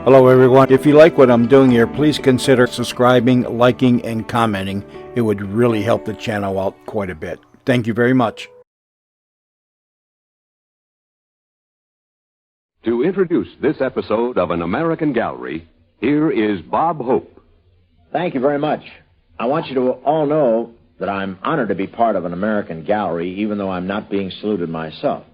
Hello everyone. If you like what I'm doing here, please consider subscribing, liking, and commenting. It would really help the channel out quite a bit. Thank you very much. To introduce this episode of An American Gallery, here is Bob Hope. Thank you very much. I want you to all know that I'm honored to be part of An American Gallery, even though I'm not being saluted myself.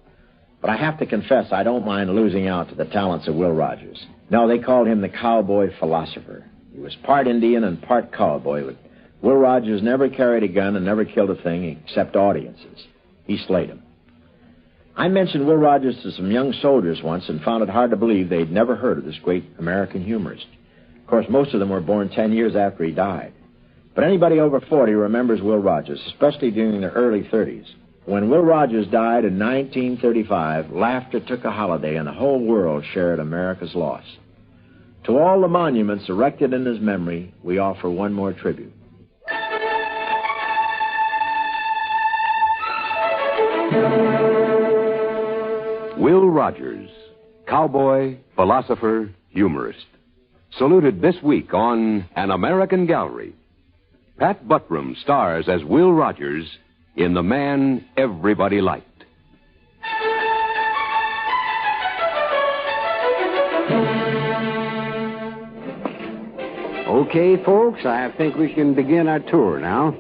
But I have to confess, I don't mind losing out to the talents of Will Rogers. No, they called him the cowboy philosopher. He was part Indian and part cowboy, but Will Rogers never carried a gun and never killed a thing except audiences. He slayed them. I mentioned Will Rogers to some young soldiers once and found it hard to believe they'd never heard of this great American humorist. Of course, most of them were born 10 years after he died. But anybody over 40 remembers Will Rogers, especially during the early 30s. When Will Rogers died in 1935, laughter took a holiday and the whole world shared America's loss. To all the monuments erected in his memory, we offer one more tribute. Will Rogers, cowboy, philosopher, humorist. Saluted this week on An American Gallery. Pat Buttram stars as Will Rogers in The Man Everybody Liked. Okay, folks, I think we can begin our tour now.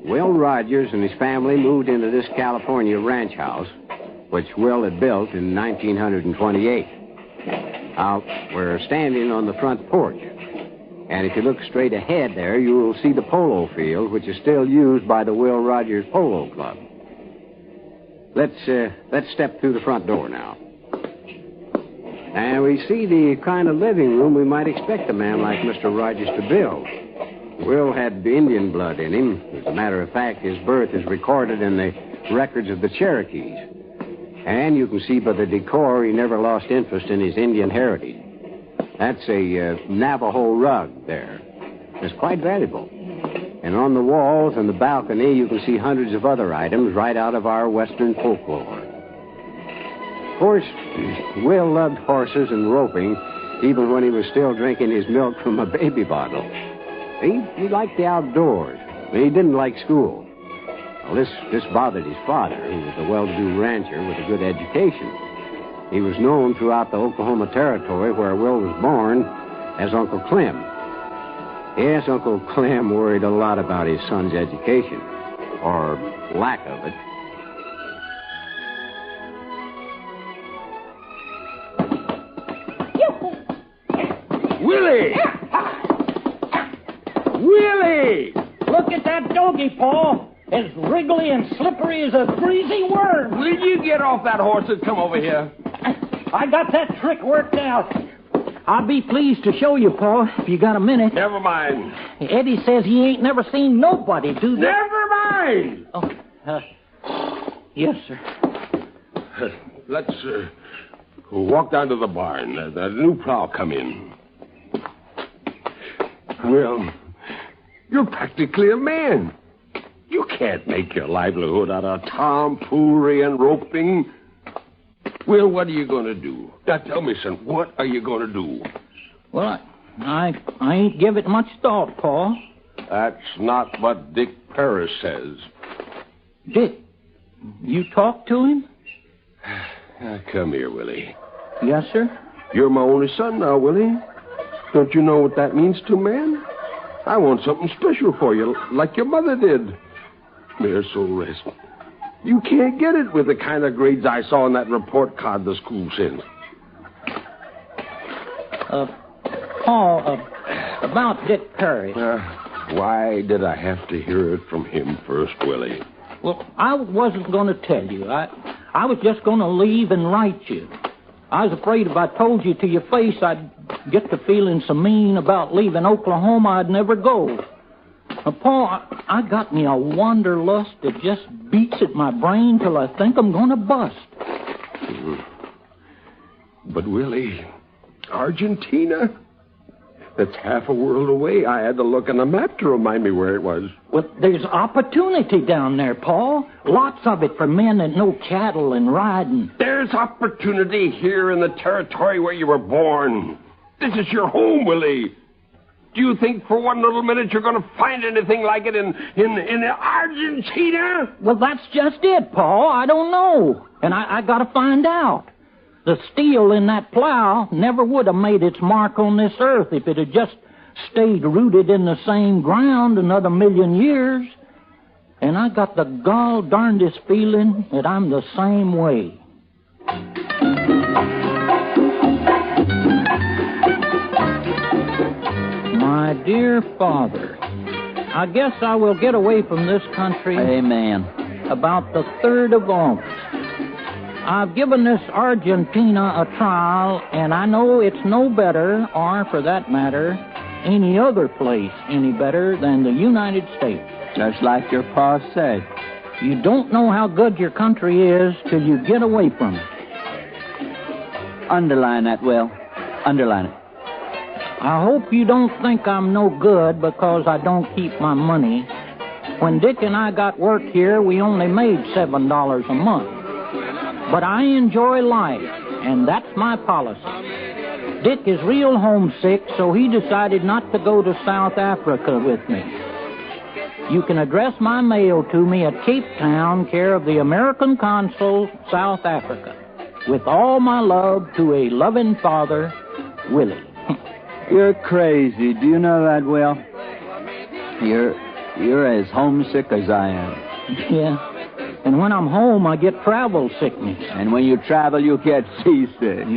Will Rogers and his family moved into this California ranch house, which Will had built in 1928. Now, we're standing on the front porch. And if you look straight ahead there, you will see the polo field, which is still used by the Will Rogers Polo Club. Let's step through the front door now. And we see the kind of living room we might expect a man like Mr. Rogers to build. Will had Indian blood in him. As a matter of fact, his birth is recorded in the records of the Cherokees. And you can see by the decor he never lost interest in his Indian heritage. That's a Navajo rug there. It's quite valuable. And on the walls and the balcony, you can see hundreds of other items right out of our Western folklore. Of course, Will loved horses and roping, even when he was still drinking his milk from a baby bottle. He liked the outdoors, but he didn't like school. Well, this bothered his father, who was a well-to-do rancher with a good education. He was known throughout the Oklahoma Territory, where Will was born, as Uncle Clem. Yes, Uncle Clem worried a lot about his son's education, or lack of it. Willie! Willie! Look at that doggy, Paul. As wriggly and slippery as a greasy worm. Will you get off that horse and come over here? I got that trick worked out. I'll be pleased to show you, Paul, if you got a minute. Never mind. Eddie says he ain't never seen nobody do that. Never mind! Oh, yes, sir. Let's walk down to the barn. The new plow come in. Well, you're practically a man. You can't make your livelihood out of tomfoolery and roping. Well, what are you going to do? Now, tell me, son, what are you going to do? Well, I ain't give it much thought, Paul. That's not what Dick Paris says. Dick, you talked to him? Now, come here, Willie. Yes, sir. You're my only son now, Willie. Don't you know what that means to man? I want something special for you, like your mother did. May her soul rest. You can't get it with the kind of grades I saw in that report card the school sent. Paul, about Dick Perry. Why did I have to hear it from him first, Willie? Well, I wasn't going to tell you. I was just going to leave and write you. I was afraid if I told you to your face, I'd get to feeling so mean about leaving Oklahoma I'd never go. Paul, I got me a wanderlust that just beats at my brain till I think I'm going to bust. But, Willie, Argentina? That's half a world away. I had to look on a map to remind me where it was. Well, there's opportunity down there, Paul. Lots of it for men that know cattle and riding. There's opportunity here in the territory where you were born. This is your home, Willie. Do you think for one little minute you're going to find anything like it in Argentina? Well, that's just it, Paul. I don't know. And I got to find out. The steel in that plow never would have made its mark on this earth if it had just stayed rooted in the same ground another million years. And I got the gall darndest feeling that I'm the same way. My dear Father, I guess I will get away from this country. Amen. About the 3rd of August. I've given this Argentina a trial, and I know it's no better, or for that matter, any other place any better than the United States. Just like your pa said. You don't know how good your country is till you get away from it. Underline that, Will. Underline it. I hope you don't think I'm no good because I don't keep my money. When Dick and I got work here, we only made $7 a month. But I enjoy life, and that's my policy. Dick is real homesick, so he decided not to go to South Africa with me. You can address my mail to me at Cape Town, care of the American Consul, South Africa. With all my love to a loving father, Willie. You're crazy. Do you know that, Will? You're as homesick as I am. Yeah. And when I'm home, I get travel sickness. And when you travel, you get seasick.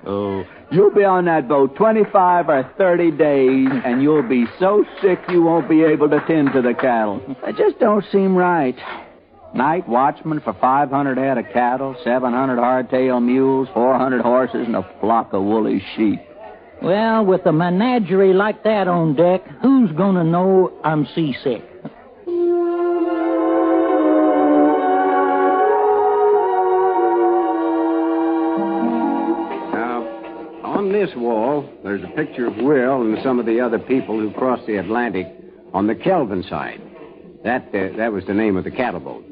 Oh, you'll be on that boat 25 or 30 days, and you'll be so sick you won't be able to tend to the cattle. It just don't seem right. Night watchman for 500 head of cattle, 700 hardtail mules, 400 horses, and a flock of woolly sheep. Well, with a menagerie like that on deck, who's going to know I'm seasick? On this wall, there's a picture of Will and some of the other people who crossed the Atlantic on the Kelvin side. That was the name of the cattle boat.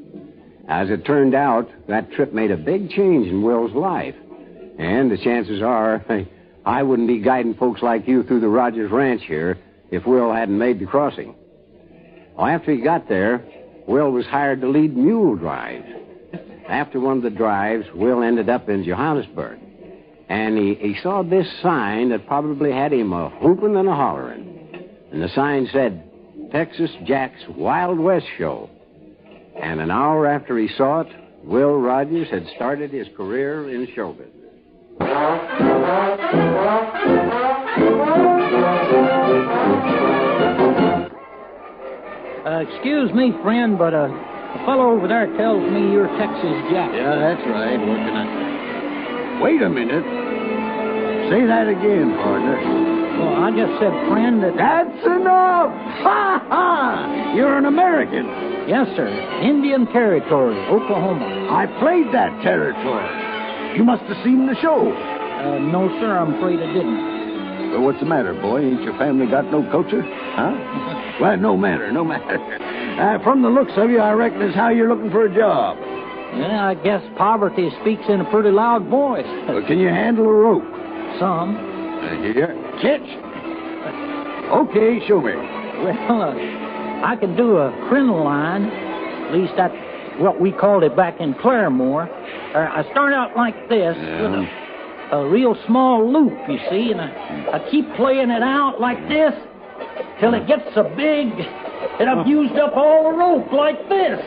As it turned out, that trip made a big change in Will's life. And the chances are, I wouldn't be guiding folks like you through the Rogers Ranch here if Will hadn't made the crossing. Well, after he got there, Will was hired to lead mule drives. After one of the drives, Will ended up in Johannesburg. And he saw this sign that probably had him a whooping and a hollering. And the sign said, Texas Jack's Wild West Show. And an hour after he saw it, Will Rogers had started his career in show business. Excuse me, friend, but a fellow over there tells me you're Texas Jack. Yeah, that's right. What can I say? Wait a minute. Say that again, partner. Well, I just said, friend, that... That's enough! Ha ha! You're an American. Yes, sir. Indian Territory, Oklahoma. I played that territory. You must have seen the show. No, sir, I'm afraid I didn't. Well, what's the matter, boy? Ain't your family got no culture? Huh? Well, no matter. From the looks of you, I reckon it's how you're looking for a job. Yeah, I guess poverty speaks in a pretty loud voice. Well, can you handle a rope? Some. Here. Catch. Okay, show me. Well, I can do a crinoline. At least that's what we called it back in Claremore. I start out like this with a real small loop, you see, and I keep playing it out like this till it gets so big that I've used up all the rope like this.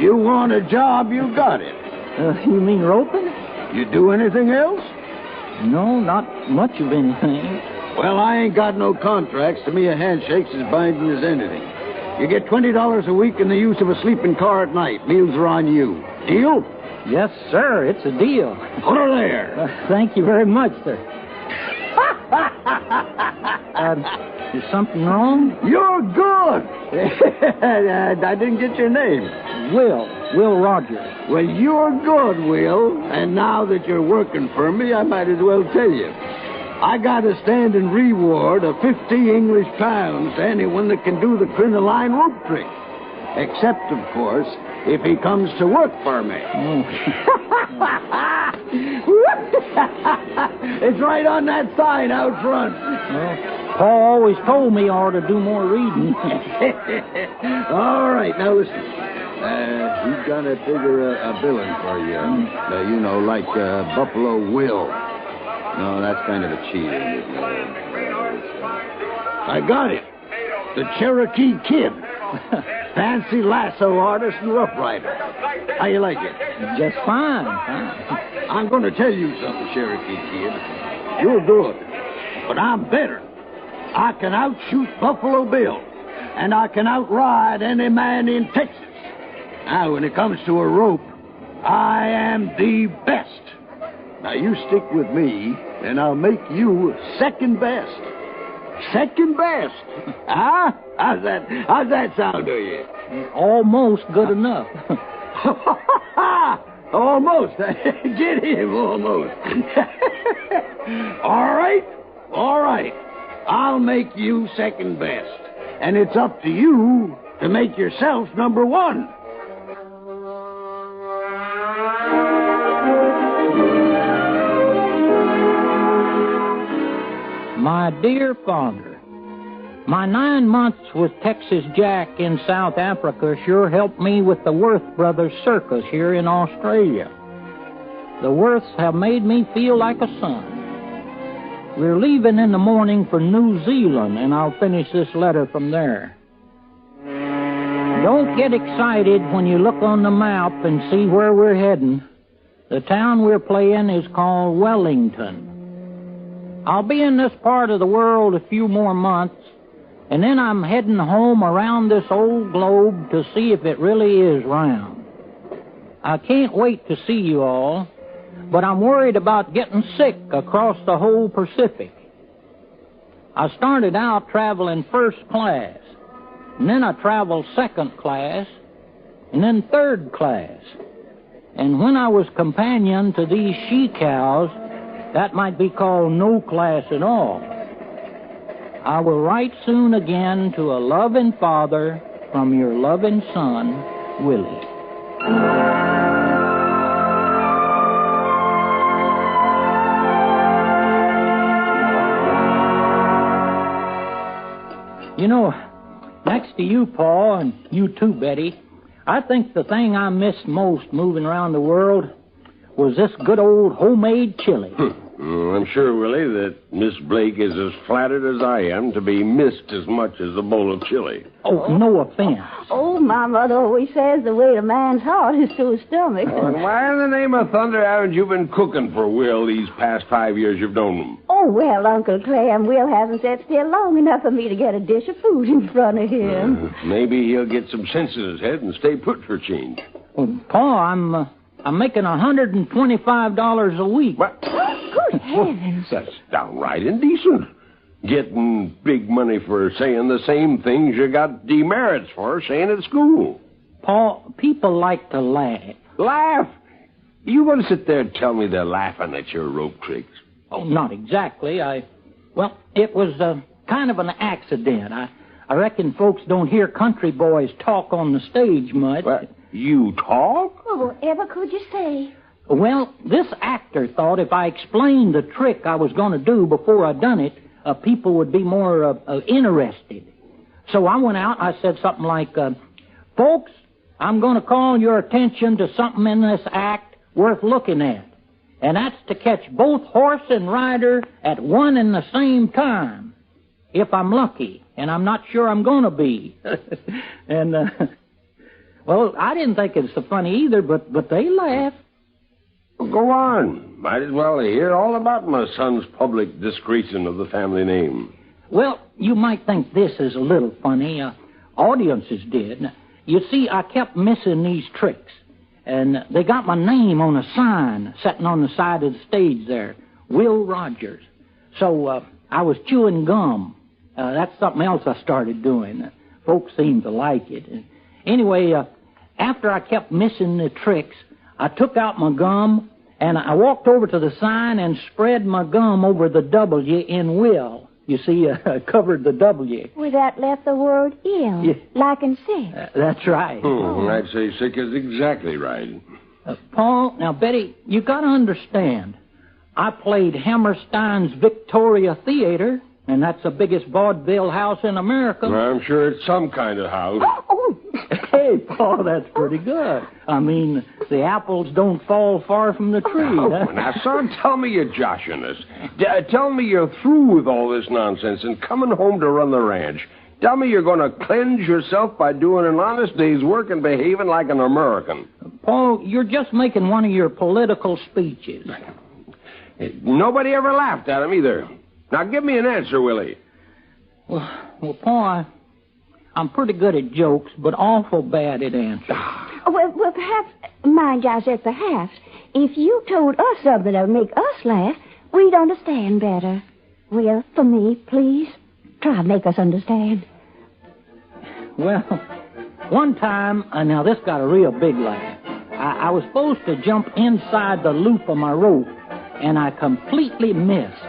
You want a job, you got it. You mean roping? You do anything else? No, not much of anything. Well, I ain't got no contracts. To me, a handshake's as binding as anything. You get $20 a week in the use of a sleeping car at night. Meals are on you. Deal? Yes, sir. It's a deal. Put her there. Thank you very much, sir. Is something wrong? You're good. I didn't get your name. Will Rogers. Well, you're good, Will. And now that you're working for me, I might as well tell you. I got a standing reward of 50 English pounds to anyone that can do the crinoline rope trick. Except, of course, if he comes to work for me. It's right on that sign out front. Paul always told me I ought to do more reading. All right, now listen. He's gonna figure a billing for you. You know, like Buffalo Will. No, that's kind of a cheater. I got it. The Cherokee Kid. Fancy lasso artist and rough rider. How you like it? Just fine. I'm going to tell you something, Cherokee Kid. You're good, but I'm better. I can outshoot Buffalo Bill, and I can outride any man in Texas. Now, when it comes to a rope, I am the best. Now, you stick with me, and I'll make you second best. Second best. Huh? How's that sound to you? Almost good enough. Almost. Get him, almost. All right. I'll make you second best. And it's up to you to make yourself number one. My dear father, my 9 months with Texas Jack in South Africa sure helped me with the Worth Brothers Circus here in Australia. The Worths have made me feel like a son. We're leaving in the morning for New Zealand, and I'll finish this letter from there. Don't get excited when you look on the map and see where we're heading. The town we're playing is called Wellington. I'll be in this part of the world a few more months, and then I'm heading home around this old globe to see if it really is round. I can't wait to see you all, but I'm worried about getting sick across the whole Pacific. I started out traveling first class, and then I traveled second class, and then third class. And when I was companion to these she-cows, that might be called no class at all. I will write soon again to a loving father from your loving son, Willie. You know, next to you, Paul, and you too, Betty, I think the thing I missed most moving around the world was this good old homemade chili. I'm sure, Willie, that Miss Blake is as flattered as I am to be missed as much as a bowl of chili. Oh, no offense. Oh, my mother always says the way a man's heart is to his stomach. Why in the name of thunder haven't you been cooking for Will these past 5 years you've known him? Oh, well, Uncle Clem, Will hasn't sat still long enough for me to get a dish of food in front of him. Maybe he'll get some sense in his head and stay put for a change. Well, Paul, I'm making $125 a week. What? Good heavens. That's downright indecent. Getting big money for saying the same things you got demerits for saying at school. Paul, people like to laugh. Laugh? You going to sit there and tell me they're laughing at your rope tricks? Oh, not exactly. Well, it was kind of an accident. I reckon folks don't hear country boys talk on the stage much. What? You talk? Oh, whatever could you say? Well, this actor thought if I explained the trick I was going to do before I done it, people would be more interested. So I went out and I said something like, folks, I'm going to call your attention to something in this act worth looking at. And that's to catch both horse and rider at one and the same time. If I'm lucky, and I'm not sure I'm going to be. And, well, I didn't think it was so funny either, but they laughed. Go on. Might as well hear all about my son's public disgracing of the family name. Well, you might think this is a little funny. Audiences did. You see, I kept missing these tricks. And they got my name on a sign sitting on the side of the stage there. Will Rogers. So I was chewing gum. That's something else I started doing. Folks seemed to like it. Anyway, after I kept missing the tricks, I took out my gum And I walked over to the sign and spread my gum over the W in Will. You see, I covered the W. Well, that left the word ill, Yeah. like in sick. That's right. I'd say sick is exactly right. Paul, now, Betty, you got to understand. I played Hammerstein's Victoria Theater, and that's the biggest vaudeville house in America. I'm sure it's some kind of house. Oh, Hey, Paul, that's pretty good. I mean, the apples don't fall far from the tree. Oh, huh? now, son, tell me you're joshing us. Tell me you're through with all this nonsense and coming home to run the ranch. Tell me you're going to cleanse yourself by doing an honest day's work and behaving like an American. Paul, you're just making one of your political speeches. Nobody ever laughed at him either. Now, give me an answer, Willie. Well, Paul, I'm pretty good at jokes, but awful bad at answers. well, perhaps, mind you, I said perhaps, if you told us something that would make us laugh, we'd understand better. Will, for me, please, try to make us understand. Well, one time, now this got a real big laugh. I was supposed to jump inside the loop of my rope, and I completely missed.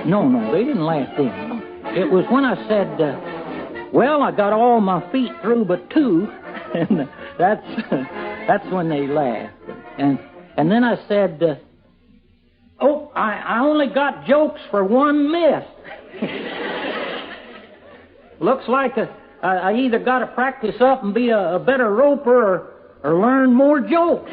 No, they didn't laugh then. It was when I said, well, I got all my feet through but two, and that's when they laughed. And then I said, I only got jokes for one miss. Looks like I either got to practice up and be a better roper or learn more jokes.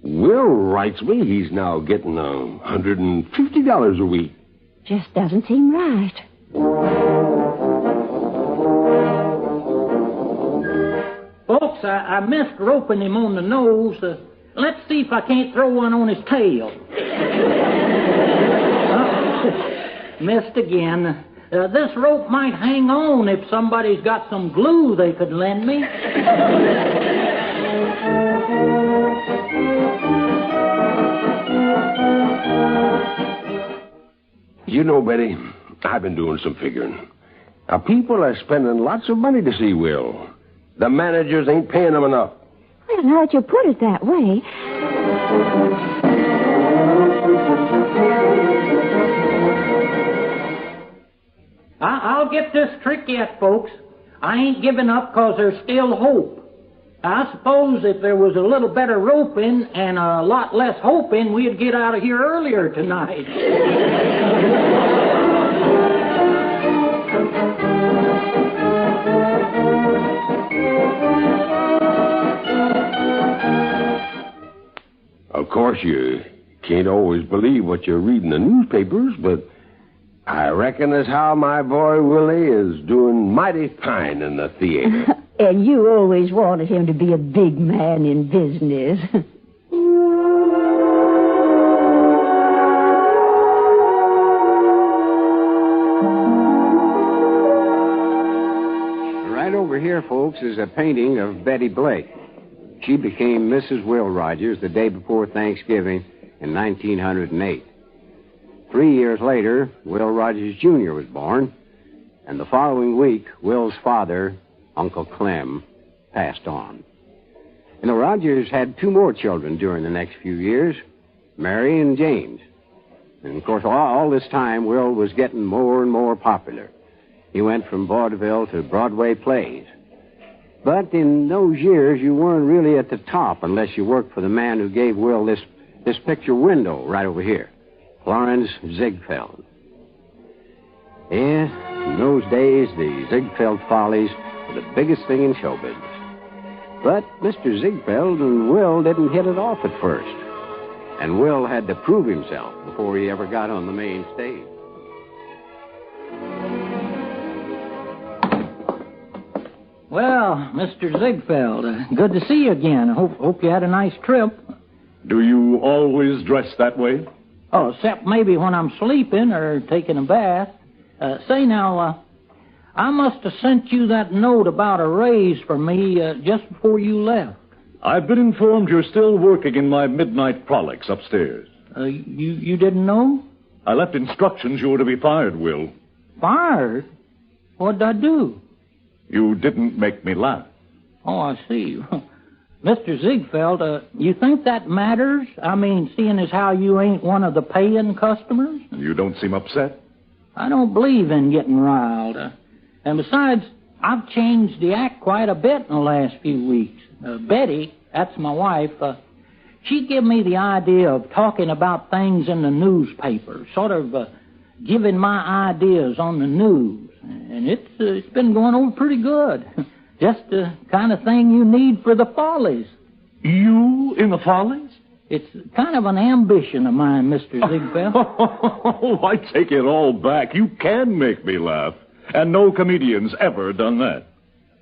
Will writes me he's now getting $150 a week. Just doesn't seem right. Folks, I missed roping him on the nose. Let's see if I can't throw one on his tail. Missed again. This rope might hang on if somebody's got some glue they could lend me. You know, Betty, I've been doing some figuring. Now, people are spending lots of money to see Will. The managers ain't paying them enough. Well, now that you put it that way. I'll get this trick yet, folks. I ain't giving up because there's still hope. I suppose if there was a little better roping and a lot less hoping, we'd get out of here earlier tonight. Of course, you can't always believe what you read in the newspapers, but I reckon as how my boy Willie is doing mighty fine in the theater. And you always wanted him to be a big man in business. Right over here, folks, is a painting of Betty Blake. She became Mrs. Will Rogers the day before Thanksgiving in 1908. 3 years later, Will Rogers Jr. was born, and the following week, Will's father, Uncle Clem, passed on. You know, Rogers had 2 more children during the next few years, Mary and James. And, of course, all this time, Will was getting more and more popular. He went from vaudeville to Broadway plays. But in those years, you weren't really at the top unless you worked for the man who gave Will this picture window right over here, Clarence Ziegfeld. Yeah, in those days, the Ziegfeld Follies were the biggest thing in show business. But Mr. Ziegfeld and Will didn't hit it off at first. And Will had to prove himself before he ever got on the main stage. Well, Mr. Ziegfeld, good to see you again. I hope you had a nice trip. Do you always dress that way? Oh, except maybe when I'm sleeping or taking a bath. Say now, I must have sent you that note about a raise for me just before you left. I've been informed you're still working in my midnight frolics upstairs. You didn't know? I left instructions you were to be fired, Will. Fired? What'd I do? You didn't make me laugh. Oh, I see. Mr. Ziegfeld, you think that matters? I mean, seeing as how you ain't one of the paying customers? You don't seem upset. I don't believe in getting riled. And besides, I've changed the act quite a bit in the last few weeks. Betty, that's my wife, she gave me the idea of talking about things in the newspaper, sort of giving my ideas on the news. And it's been going over pretty good. Just the kind of thing you need for the Follies. You in the Follies? It's kind of an ambition of mine, Mr. Ziegfeld. Oh, I take it all back. You can make me laugh. And no comedian's ever done that.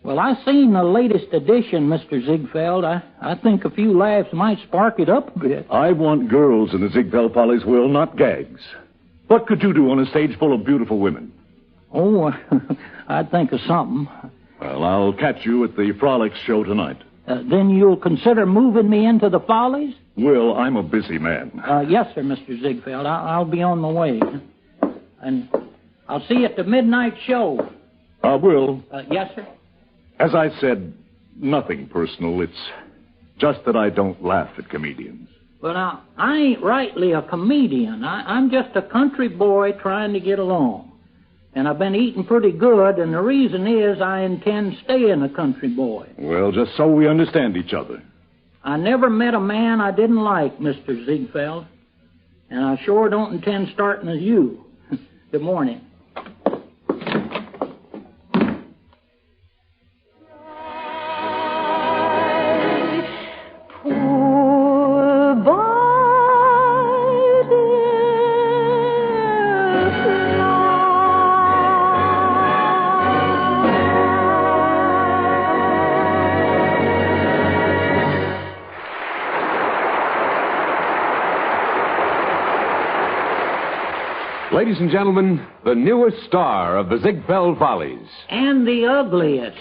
Well, I seen the latest edition, Mr. Ziegfeld. I think a few laughs might spark it up a bit. I want girls in the Ziegfeld Follies, Will, not gags. What could you do on a stage full of beautiful women? Oh, I'd think of something. Well, I'll catch you at the Frolics show tonight. Then you'll consider moving me into the Follies? Will, I'm a busy man. Yes, sir, Mr. Ziegfeld. I'll be on my way. And I'll see you at the midnight show. Will? Yes, sir? As I said, nothing personal. It's just that I don't laugh at comedians. Well, now, I ain't rightly a comedian. I'm just a country boy trying to get along. And I've been eating pretty good, and the reason is I intend staying a country boy. Well, just so we understand each other. I never met a man I didn't like, Mr. Ziegfeld. And I sure don't intend starting as you. Good morning. Ladies and gentlemen, the newest star of the Ziegfeld Follies. And the ugliest.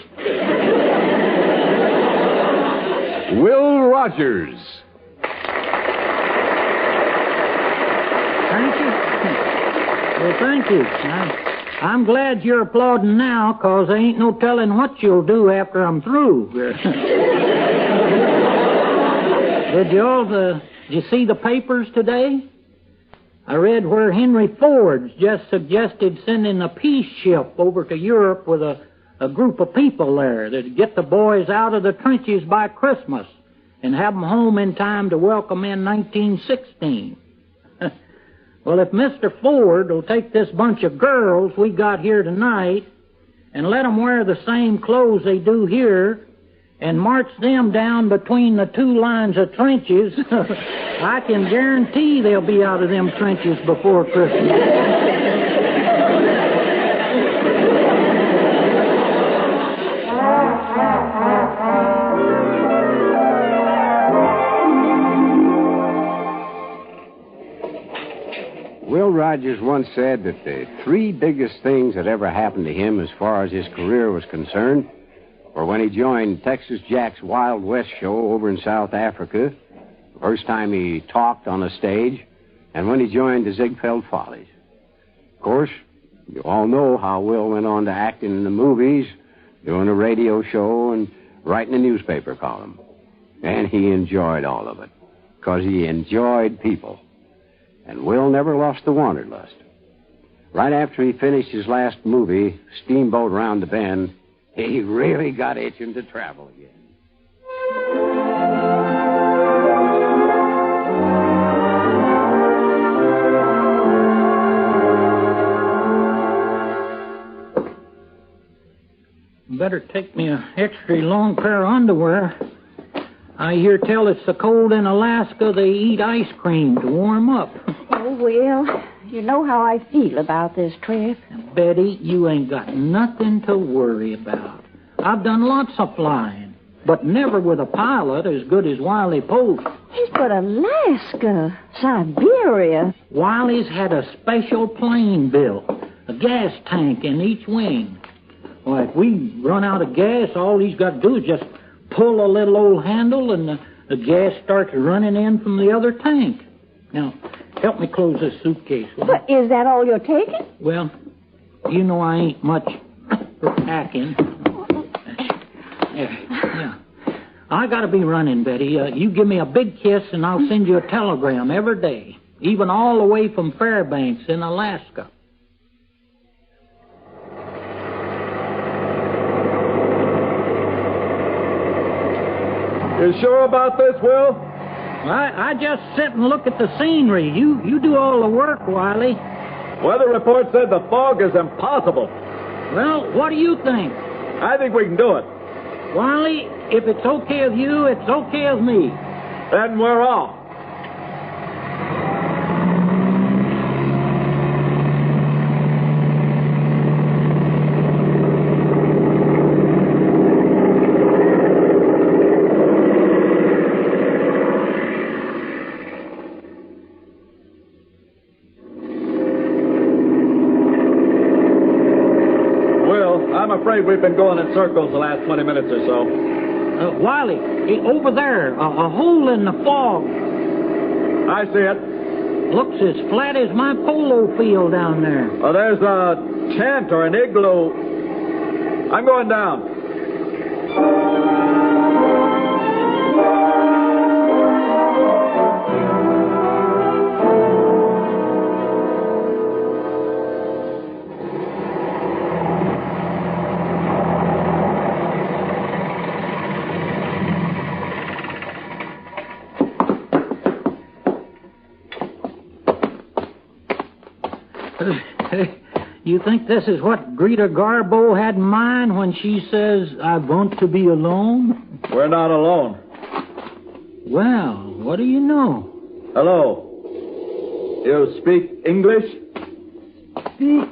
Will Rogers. Thank you. Well, thank you. I'm glad you're applauding now, 'cause there ain't no telling what you'll do after I'm through. Did you see the papers today? I read where Henry Ford's just suggested sending a peace ship over to Europe with a group of people there that'd get the boys out of the trenches by Christmas and have them home in time to welcome in 1916. Well, if Mr. Ford will take this bunch of girls we got here tonight and let them wear the same clothes they do here and march them down between the two lines of trenches, I can guarantee they'll be out of them trenches before Christmas. Will Rogers once said that the three biggest things that ever happened to him as far as his career was concerned were when he joined Texas Jack's Wild West show over in South Africa, the first time he talked on a stage, and when he joined the Ziegfeld Follies. Of course, you all know how Will went on to acting in the movies, doing a radio show, and writing a newspaper column. And he enjoyed all of it, because he enjoyed people. And Will never lost the wanderlust. Right after he finished his last movie, Steamboat Round the Bend, he really got itching to travel again. Better take me an extra long pair of underwear. I hear tell it's so cold in Alaska they eat ice cream to warm up. Oh, Will, you know how I feel about this trip. Betty, you ain't got nothing to worry about. I've done lots of flying, but never with a pilot as good as Wiley Post. He's got Alaska, Siberia. Wiley's had a special plane built, a gas tank in each wing. Well, if we run out of gas, all he's got to do is just pull a little old handle and the gas starts running in from the other tank. Now, help me close this suitcase. But is that all you're taking? Well, you know I ain't much for packing. Yeah. I gotta be running, Betty. You give me a big kiss and I'll send you a telegram every day, even all the way from Fairbanks in Alaska. You sure about this, Will? I just sit and look at the scenery. You do all the work, Wiley. Weather report said the fog is impossible. Well, what do you think? I think we can do it. Wiley, if it's okay with you, it's okay with me. Then we're off. I'm afraid we've been going in circles the last 20 minutes or so. Wiley, over there, a hole in the fog. I see it. Looks as flat as my polo field down there. There's a tent or an igloo. I'm going down. You think this is what Greta Garbo had in mind when she says, I want to be alone? We're not alone. Well, what do you know? Hello. You speak English? Speak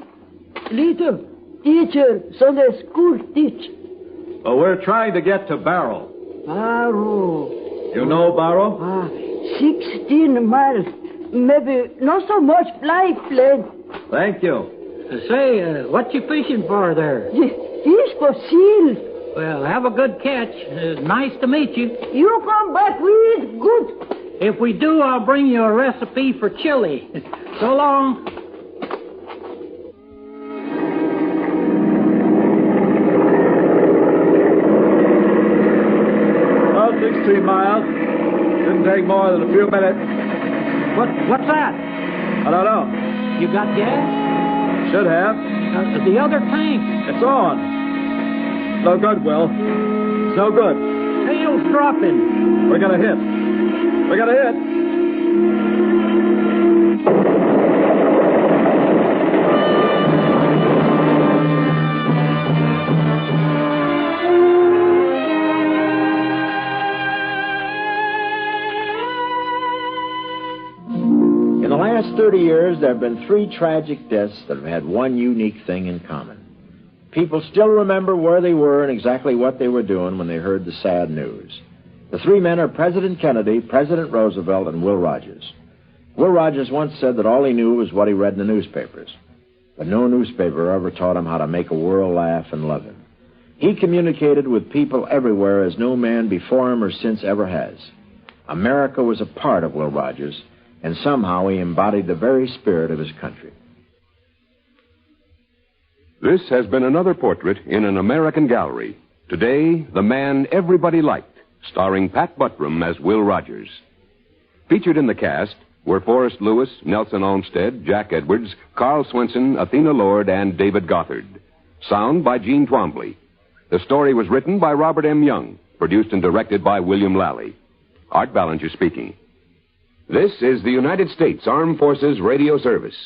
little. Teacher, Sunday school teach. Well, we're trying to get to Barrow. Barrow. You know Barrow? 16 miles. Maybe not so much fly plane. Thank you. Say, what you fishing for there? Fish for seals. Well, have a good catch. Nice to meet you. You come back with good. If we do, I'll bring you a recipe for chili. So long. About 16 miles. Didn't take more than a few minutes. What's that? I don't know. You got gas? Should have. The other tank. It's on. No good, Will. It's no good. Tail's dropping. We're gonna hit. We're gonna hit. In the last 30 years, there have been 3 tragic deaths that have had one unique thing in common. People still remember where they were and exactly what they were doing when they heard the sad news. The 3 men are President Kennedy, President Roosevelt, and Will Rogers. Will Rogers once said that all he knew was what he read in the newspapers. But no newspaper ever taught him how to make a world laugh and love him. He communicated with people everywhere as no man before him or since ever has. America was a part of Will Rogers, and somehow he embodied the very spirit of his country. This has been another portrait in an American gallery. Today, the man everybody liked, starring Pat Buttram as Will Rogers. Featured in the cast were Forrest Lewis, Nelson Olmsted, Jack Edwards, Carl Swinson, Athena Lord, and David Gothard. Sound by Gene Twombly. The story was written by Robert M. Young, produced and directed by William Lally. Art Ballinger speaking. This is the United States Armed Forces Radio Service.